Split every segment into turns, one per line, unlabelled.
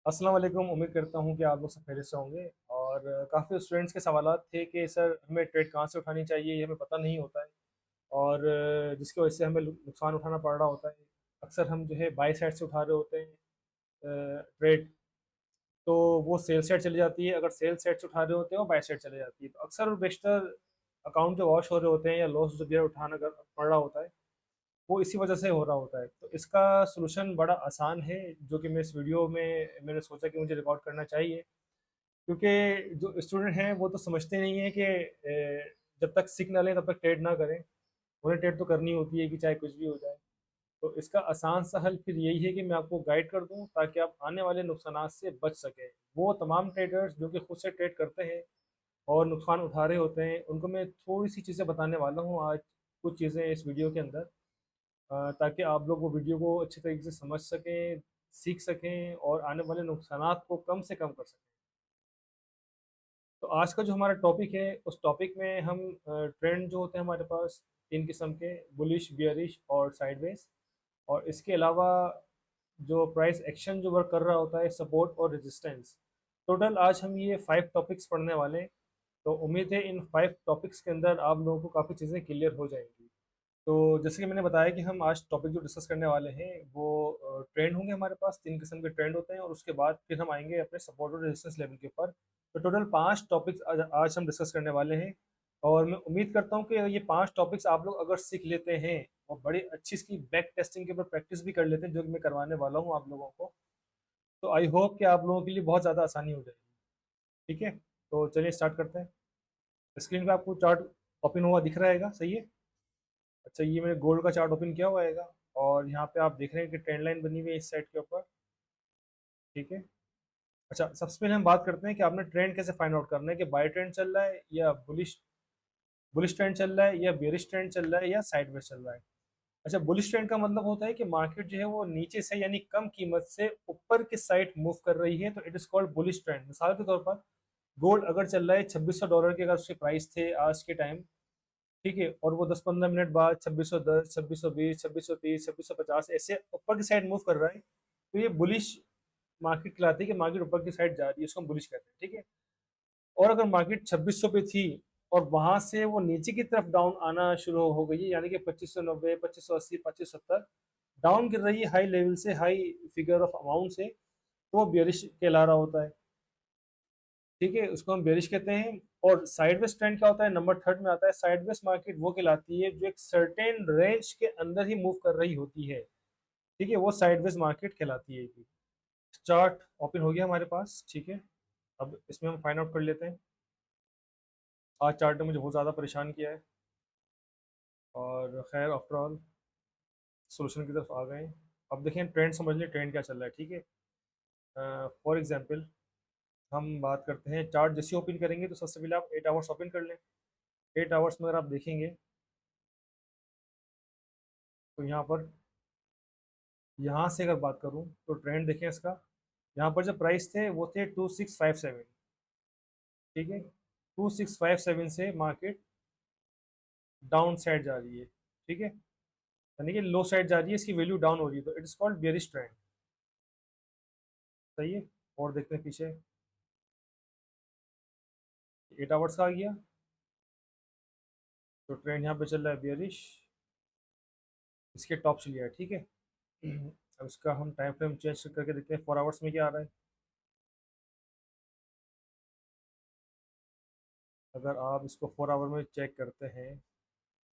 अस्सलाम वालेकुम। उम्मीद करता हूँ कि आप लोग सब खैरियत से होंगे। और काफ़ी स्टूडेंट्स के सवालात थे कि सर हमें ट्रेड कहाँ से उठानी चाहिए, ये हमें पता नहीं होता है। और जिसकी वजह से हमें नुकसान उठाना पड़ रहा होता है। अक्सर हम जो है बाई साइड से उठा रहे होते हैं ट्रेड, तो वो सेल साइड चली जाती है। अगर सेल साइड से उठा रहे होते हैं वो बाई साइड चली जाती है, तो अक्सर और बेशतर अकाउंट जो वॉश हो रहे होते हैं या लॉस जो भी उठाना पड़ रहा होता है, वो इसी वजह से हो रहा होता है। तो इसका सलूशन बड़ा आसान है, जो कि मैं इस वीडियो में मैंने सोचा कि मुझे रिकॉर्ड करना चाहिए। क्योंकि जो स्टूडेंट हैं वो तो समझते नहीं है कि जब तक सीख ना लें तब तक ट्रेड ना करें। उन्हें ट्रेड तो करनी होती है कि चाहे कुछ भी हो जाए। तो इसका आसान सा हल फिर यही है कि मैं आपको गाइड कर दूं ताकि आप आने वाले नुकसानात से बच सकें। वो तमाम ट्रेडर्स जो कि खुद से ट्रेड करते हैं और नुकसान उठा रहे होते हैं, उनको मैं थोड़ी सी चीज़ें बताने वाला हूँ आज, कुछ चीज़ें इस वीडियो के अंदर, ताकि आप लोग वो वीडियो को अच्छे तरीके से समझ सकें, सीख सकें और आने वाले नुकसानात को कम से कम कर सकें। तो आज का जो हमारा टॉपिक है, उस टॉपिक में हम ट्रेंड जो होते हैं हमारे पास तीन किस्म के: बुलिश, बियरिश और साइडवेज। और इसके अलावा जो प्राइस एक्शन जो वर्क कर रहा होता है, सपोर्ट और रेजिस्टेंस। टोटल आज हम ये 5 टॉपिक्स पढ़ने वाले हैं। तो उम्मीद है इन 5 टॉपिक्स के अंदर आप लोगों को काफ़ी चीज़ें क्लियर हो जाएंगी। तो जैसे कि मैंने बताया कि हम आज टॉपिक जो डिस्कस करने वाले हैं वो ट्रेंड होंगे। हमारे पास तीन किस्म के ट्रेंड होते हैं और उसके बाद फिर हम आएंगे अपने सपोर्ट और रेजिस्टेंस लेवल के ऊपर। तो टोटल 5 टॉपिक्स आज हम डिस्कस करने वाले हैं। और मैं उम्मीद करता हूँ कि ये 5 टॉपिक्स आप लोग अगर सीख लेते हैं और बड़ी अच्छी इसकी बैक टेस्टिंग के ऊपर प्रैक्टिस भी कर लेते हैं, जो कि मैं करवाने वाला हूँ आप लोगों को, तो आई होप कि आप लोगों के लिए बहुत ज़्यादा आसानी हो जाएगी। ठीक है, तो चलिए स्टार्ट करते हैं। स्क्रीन पे आपको चार्ट ओपन हुआ दिख रहेगा, सही है। अच्छा, ये मैंने गोल्ड का चार्ट ओपन किया हुआ है। और यहाँ पे आप देख रहे हैं कि ट्रेंड लाइन बनी हुई है इस साइड के ऊपर। ठीक है। अच्छा, सबसे पहले हम बात करते हैं कि आपने ट्रेंड कैसे फाइंड आउट करना है, कि बाय ट्रेंड चल रहा है या बुलिश बुलिश ट्रेंड चल रहा है या बेरिश ट्रेंड चल रहा है या साइडवेज चल रहा है। अच्छा, बुलिश ट्रेंड का मतलब होता है कि मार्केट जो है वो नीचे से यानी कम कीमत से ऊपर की साइड मूव कर रही है, तो it is called bullish trend. मिसाल के तौर पर गोल्ड अगर चल रहा है $2600 के, अगर उसके प्राइस थे आज के टाइम, ठीक है, और वो 10-15 मिनट बाद 2610, 2620, 2630, 2650 ऐसे ऊपर की साइड मूव कर रहा है, तो ये बुलिश मार्केट कहलाती है कि मार्केट ऊपर की साइड जा रही है, उसको हम बुलिश कहते हैं। ठीक है। और अगर मार्केट 2600 पे थी और वहां से वो नीचे की तरफ डाउन आना शुरू हो गई है, यानी कि 2590, 2580, 2570 डाउन गिर रही है हाई लेवल से, हाई फिगर ऑफ अमाउंट से, तो वो बेरिश कहला रहा होता है। ठीक है, उसको हम बेरिश कहते हैं। और साइडवेज ट्रेंड क्या होता है, नंबर थर्ड में आता है। साइडवेज मार्केट वो कहलाती है जो एक सर्टेन रेंज के अंदर ही मूव कर रही होती है। ठीक है, वो साइडवेज मार्केट कहलाती है। चार्ट ओपन हो गया हमारे पास। ठीक है, अब इसमें हम फाइंड आउट कर लेते हैं। आज चार्ट ने मुझे बहुत ज़्यादा परेशान किया है, और खैर आफ्टर ऑल सोल्यूशन की तरफ आ गए। अब देखें, ट्रेंड समझ लें, ट्रेंड क्या चल रहा है। ठीक है, फॉर एग्जांपल हम बात करते हैं, चार्ट जैसे ओपन करेंगे तो सबसे पहले आप 8 आवर्स ओपन कर लें। 8 आवर्स में अगर आप देखेंगे तो यहाँ पर, यहाँ से अगर बात करूँ तो ट्रेंड देखें इसका। यहाँ पर जो प्राइस थे वो थे 2657। ठीक है, 2657 से मार्केट डाउन साइड जा रही है। ठीक है, यानी कि लो साइड जा रही है, इसकी वैल्यू डाउन हो रही है, तो it is called bearish trend. सही है। और देखते हैं पीछे, 8 आवर्स का आ गया, तो ट्रेंड यहाँ पे चल रहा है बेरिश, इसके टॉप से लिया है। ठीक है। अब इसका हम टाइम फ्रेम चेंज करके देखते हैं 4 आवर्स में क्या आ रहा है। अगर आप इसको 4 आवर में चेक करते हैं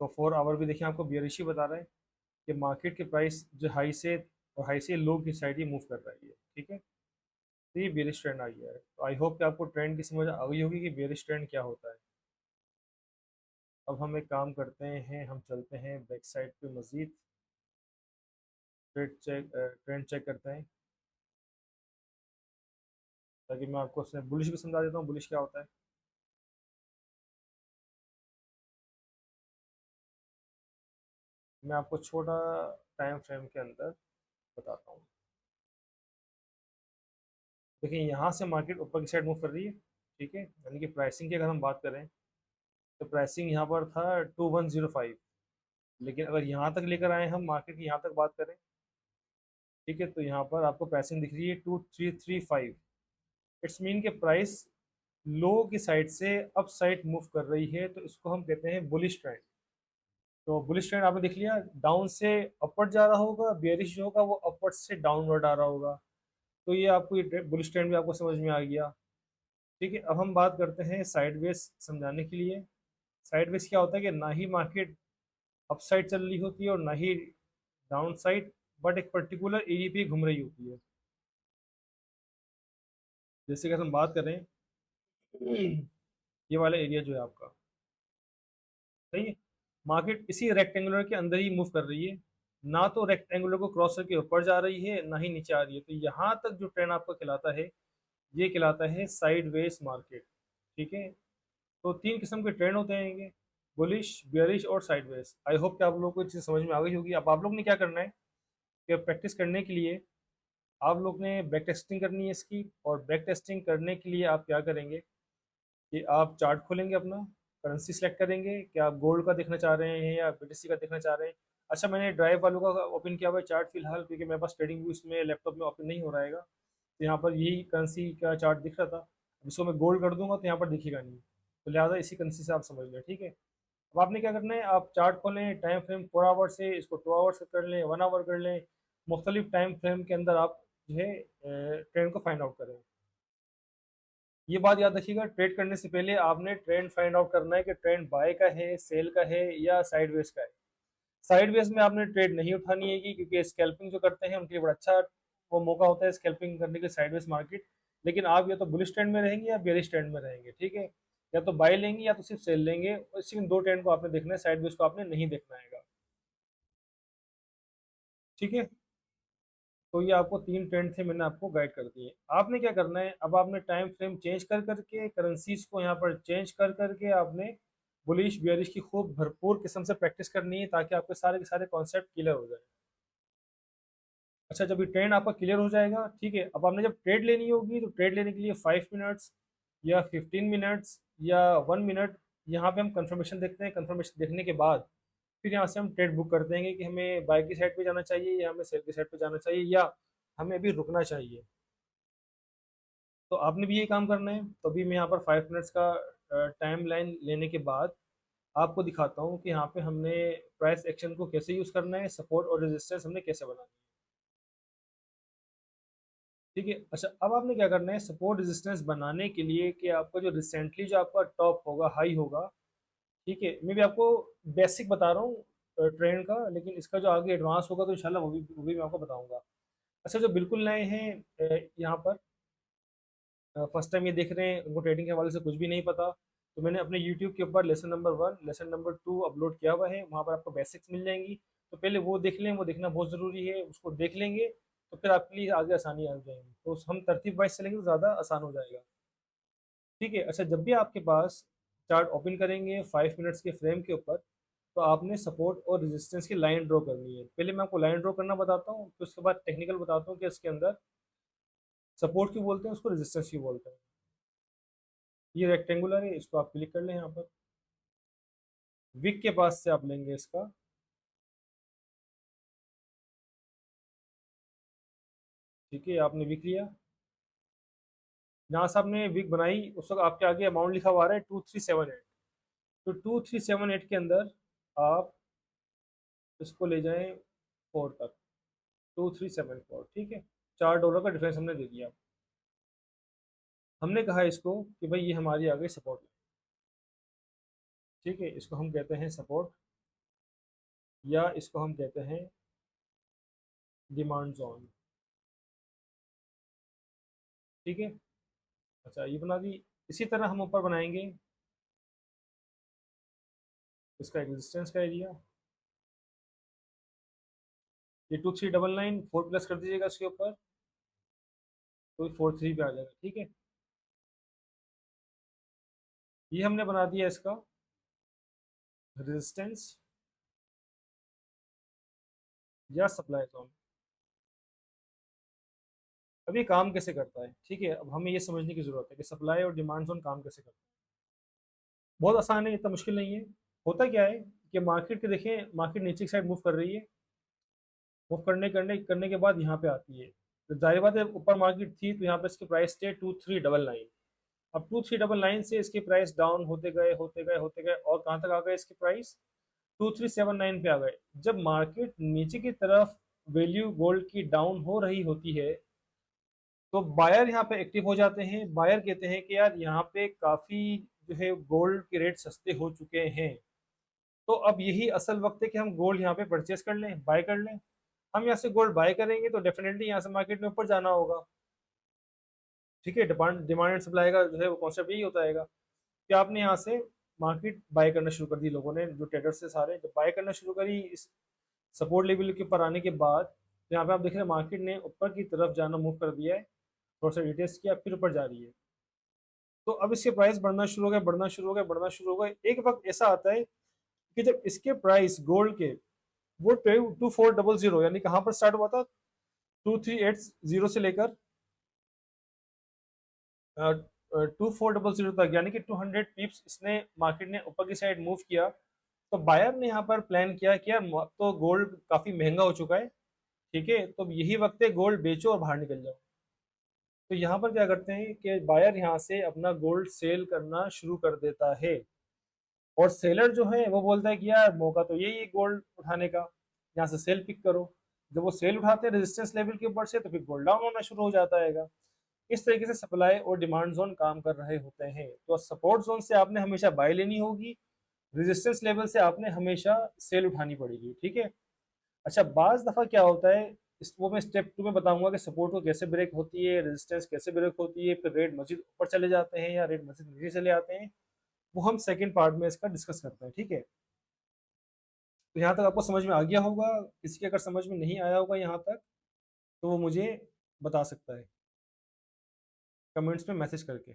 तो 4 आवर भी देखिए आपको बेरिश ही बता रहा है कि मार्केट के प्राइस जो हाई से और हाई से लो की साइड ही मूव कर रही है। ठीक है, तो ये बेरिश ट्रेंड आ गया है। तो आई होप कि आपको ट्रेंड की समझ आ गई होगी कि बेरिश ट्रेंड क्या होता है। अब हम एक काम करते हैं, हम चलते हैं बैक साइड पे मज़ीद ट्रेंड चेक करते हैं, ताकि मैं आपको उसमें बुलिश भी समझा देता हूँ, बुलिश क्या होता है। मैं आपको छोटा टाइम फ्रेम के अंदर बताता हूँ। देखिए, यहाँ से मार्केट ऊपर की साइड मूव कर रही है। ठीक है, यानी कि प्राइसिंग की अगर हम बात करें तो प्राइसिंग यहाँ पर था 2105। लेकिन अगर यहाँ तक लेकर आए हम, मार्केट की यहाँ तक बात करें, ठीक है, तो यहाँ पर आपको प्राइसिंग दिख रही है 2335। इट्स मीन के प्राइस लो की साइड से अप साइड मूव कर रही है, तो इसको हम कहते हैं बुलिश ट्रेंड। तो बुलिश ट्रेंड आपने देख लिया, डाउन से अपवर्ड जा रहा होगा, बेयरिश जो होगा वो अपवर्ड से डाउनवर्ड आ रहा होगा। तो ये आपको ये बुलिश ट्रेंड भी आपको समझ में आ गया। ठीक है, अब हम बात करते हैं साइडवेज समझाने के लिए। साइडवेज क्या होता है कि ना ही मार्केट अप साइड चल रही होती है और ना ही डाउन साइड, बट एक पर्टिकुलर एरिया पे घूम रही होती है। जैसे कि हम बात करें, ये वाला एरिया जो है आपका, सही है, मार्केट इसी रेक्टेंगुलर के अंदर ही मूव कर रही है, ना तो रेक्टेंगुलर को क्रॉस करके ऊपर जा रही है ना ही नीचे आ रही है। तो यहाँ तक जो ट्रेंड आपको खिलाता है, ये कहलाता है साइडवेज मार्केट। ठीक है, तो तीन किस्म के ट्रेंड होते हैं, बुलिश, बियरिश और साइडवेज। आई होप कि आप लोगों को ये चीज़ समझ में आ गई होगी। अब आप लोग ने क्या करना है कि प्रैक्टिस करने के लिए आप लोग ने बैक टेस्टिंग करनी है इसकी। और बैक टेस्टिंग करने के लिए आप क्या करेंगे कि आप चार्ट खोलेंगे अपना, करेंसी सेलेक्ट करेंगे कि आप गोल्ड का देखना चाह रहे हैं या बीटीसी का देखना चाह रहे हैं। अच्छा, मैंने ड्राइव वालों का ओपन किया हुआ है चार्ट फिलहाल, क्योंकि मेरे पास ट्रेडिंग व्यू इसमें लैपटॉप में ओपन नहीं हो रहेगा। तो यहाँ पर यही करेंसी का चार्ट दिख रहा था, अब इसको मैं गोल्ड कर दूंगा तो यहाँ पर दिखेगा नहीं, तो लिहाजा इसी करेंसी से आप समझ लें। ठीक है, अब आपने क्या करना है, आप चार्ट खोलें, टाइम फ्रेम 4 आवर से इसको 2 आवर्स कर लें, 1 आवर कर लें, मुख्तलिफ टाइम फ्रेम के अंदर आप जो है ट्रेंड को फाइंड आउट करें। ये बात याद रखिएगा, ट्रेड करने से पहले आपने ट्रेंड फाइंड आउट करना है कि ट्रेंड बाय का है, सेल का है या साइडवेज का है। साइडवेज में आपने ट्रेड नहीं उठानी है, क्योंकि स्कैल्पिंग जो करते हैं उनके लिए बड़ा अच्छा वो मौका होता है स्कैल्पिंग करने के लिए साइडवेज मार्केट। लेकिन आप या तो बुलिश ट्रेंड में रहेंगे या बेरिश ट्रेंड में रहेंगे। ठीक है, या तो बाय लेंगे या तो सिर्फ सेल लेंगे, और सिर्फ दो ट्रेंड को आपने देखना है, साइडवेज को आपने नहीं देखना है। ठीक है, तो ये आपको तीन ट्रेंड थे, मैंने आपको गाइड कर दिए। आपने क्या करना है, अब आपने टाइम फ्रेम चेंज कर करके करेंसीज को यहाँ पर चेंज कर करके आपने बुलिश बियरिश की खूब भरपूर किस्म से प्रैक्टिस करनी है, ताकि आपके सारे के सारे कॉन्सेप्ट क्लियर हो जाए। अच्छा, जब ये ट्रेंड आपका क्लियर हो जाएगा, ठीक है, अब आपने जब ट्रेड लेनी होगी तो ट्रेड लेने के लिए 5 मिनट्स या 15 मिनट्स या 1 मिनट यहाँ पे हम कंफर्मेशन देखते हैं। कंफर्मेशन देखने के बाद फिर यहाँ से हम ट्रेड बुक कर देंगे कि हमें बाय की साइड पे जाना चाहिए या हमें सेल की साइड पे जाना चाहिए या हमें अभी रुकना चाहिए। तो आपने भी ये काम करना है। तो अभी मैं यहाँ पर 5 मिनट्स का टाइम लाइन लेने के बाद आपको दिखाता हूँ कि यहाँ पे हमने प्राइस एक्शन को कैसे यूज़ करना है, सपोर्ट और रेजिस्टेंस हमने कैसे बनाना है। ठीक है, अच्छा, अब आपने क्या करना है, सपोर्ट रेजिस्टेंस बनाने के लिए कि आपका जो रिसेंटली जो आपका टॉप होगा, हाई होगा। ठीक है, मैं भी आपको बेसिक बता रहा हूँ ट्रेंड का, लेकिन इसका जो आगे एडवांस होगा तो इंशाल्लाह वो भी मैं आपको बताऊंगा। अच्छा, जो बिल्कुल नए हैं यहाँ पर फर्स्ट टाइम ये देख रहे हैं, उनको ट्रेडिंग के हवाले से कुछ भी नहीं पता, तो मैंने अपने यूट्यूब के ऊपर lesson number 1, lesson number 2 upload किया हुआ है, वहाँ पर आपको बेसिक्स मिल जाएंगी। तो पहले वो देख लें, वो देखना बहुत ज़रूरी है, उसको देख लेंगे तो फिर आपके लिए आगे आसानी आ जाएंगी। तो हम तरतीब वाइज चलेंगे तो ज़्यादा आसान हो जाएगा। ठीक है, अच्छा, जब भी आपके पास चार्ट ओपन करेंगे 5 मिनट्स के फ्रेम के ऊपर, तो आपने सपोर्ट और रेजिस्टेंस की लाइन ड्रॉ करनी है। पहले मैं आपको लाइन ड्रॉ करना बताता हूँ, फिर उसके बाद टेक्निकल बताता हूँ कि इसके अंदर सपोर्ट क्यों बोलते हैं, उसको रेजिस्टेंस क्यों बोलते हैं। ये रेक्टेंगुलर है, इसको आप क्लिक कर लें यहाँ पर, विक के पास से आप लेंगे इसका। ठीक है, आपने विक लिया, जहाँ से आपने विक बनाई उस वक्त आपके आगे अमाउंट लिखा हुआ आ रहा है 2378। तो 2378 के अंदर आप इसको ले जाएं 4 तक, 2374। ठीक है, $4 का डिफरेंस हमने दे दिया। हमने कहा इसको कि भाई ये हमारी आ गई सपोर्ट लाइन। ठीक है, इसको हम कहते हैं सपोर्ट, या इसको हम कहते हैं डिमांड जोन। ठीक है, अच्छा, ये बना दी। इसी तरह हम ऊपर बनाएंगे इसका एक रेजिस्टेंस का एरिया, ये 2399, 4 प्लस कर दीजिएगा इसके ऊपर, तो 43 पे आ जाएगा। ठीक है, ये हमने बना दिया इसका रेजिस्टेंस या सप्लाई जोन। अब ये काम कैसे करता है, ठीक है, अब हमें ये समझने की जरूरत है कि सप्लाई और डिमांड जोन काम कैसे करता है। बहुत आसान है, इतना मुश्किल नहीं है। होता क्या है कि मार्केट के देखें, मार्केट नीचे की साइड मूव कर रही है, मूव करने के बाद यहाँ पे आती है। तो जाहिर बात है ऊपर मार्केट थी तो यहाँ पे इसके प्राइस थे 2399। अब 2399 से इसके प्राइस डाउन होते गए और कहाँ तक आ गए इसके प्राइस, 2379 पे आ गए। जब मार्केट नीचे की तरफ वैल्यू गोल्ड की डाउन हो रही होती है तो बायर यहाँ पे एक्टिव हो जाते हैं। बायर कहते हैं कि यार यहाँ पे काफ़ी जो है गोल्ड के रेट सस्ते हो चुके हैं, तो अब यही असल वक्त है कि हम गोल्ड यहाँ पे परचेस कर लें, बाय कर लें। हम यहाँ से गोल्ड बाय करेंगे तो डेफिनेटली यहाँ से मार्केट में ऊपर जाना होगा। ठीक है, डिमांड डिमांड एंड सप्लाई का जो है वो कॉन्सेप्ट यही होता है कि आपने यहाँ से मार्केट बाय करना शुरू कर दी, लोगों ने जो ट्रेडर्स से सारे जब बाय करना शुरू करी इस सपोर्ट लेवल के ऊपर आने के बाद, तो यहाँ पे आप देख रहे हैं मार्केट ने ऊपर की तरफ जाना मूव कर दिया है, थोड़ा सा रिटेस्ट किया फिर ऊपर जा रही है। तो अब इसके प्राइस बढ़ना शुरू हो गए, बढ़ना शुरू हो गए। एक वक्त ऐसा आता है कि जब इसके प्राइस गोल्ड के वो 2400 यानी कहाँ पर स्टार्ट हुआ था, 2380 से लेकर 2400 तक, यानी कि 200 पिप्स इसने मार्केट ने ऊपर की साइड मूव किया। तो बायर ने यहाँ पर प्लान किया कि यार अब तो गोल्ड काफी महंगा हो चुका है, ठीक है, तो यही वक्त है गोल्ड बेचो और बाहर निकल जाओ। तो यहाँ पर क्या करते हैं कि बायर यहाँ से अपना गोल्ड सेल करना शुरू कर देता है, और सेलर जो है वो बोलता है कि यार मौका तो यही है गोल्ड उठाने का, यहाँ से सेल पिक करो। जब वो सेल उठाते हैं रेजिस्टेंस लेवल के ऊपर से तो फिर गोल्ड डाउन होना शुरू हो जाता है। इस तरीके से सप्लाई और डिमांड जोन काम कर रहे होते हैं। तो सपोर्ट जोन से आपने हमेशा बाय लेनी होगी, रेजिस्टेंस लेवल से आपने हमेशा सेल उठानी पड़ेगी, ठीक है। अच्छा, बाज दफा क्या होता है, इस वो मैं स्टेप 2 में बताऊंगा कि सपोर्ट को कैसे ब्रेक होती है, रेजिस्टेंस कैसे ब्रेक होती है, फिर रेट मजीद ऊपर चले जाते हैं या रेट मजीद नीचे चले आते हैं, वो हम सेकंड पार्ट में इसका डिस्कस करते हैं, ठीक है। तो यहाँ तक आपको समझ में आ गया होगा। किसी के अगर समझ में नहीं आया होगा यहाँ तक तो वो मुझे बता सकता है कमेंट्स में मैसेज करके।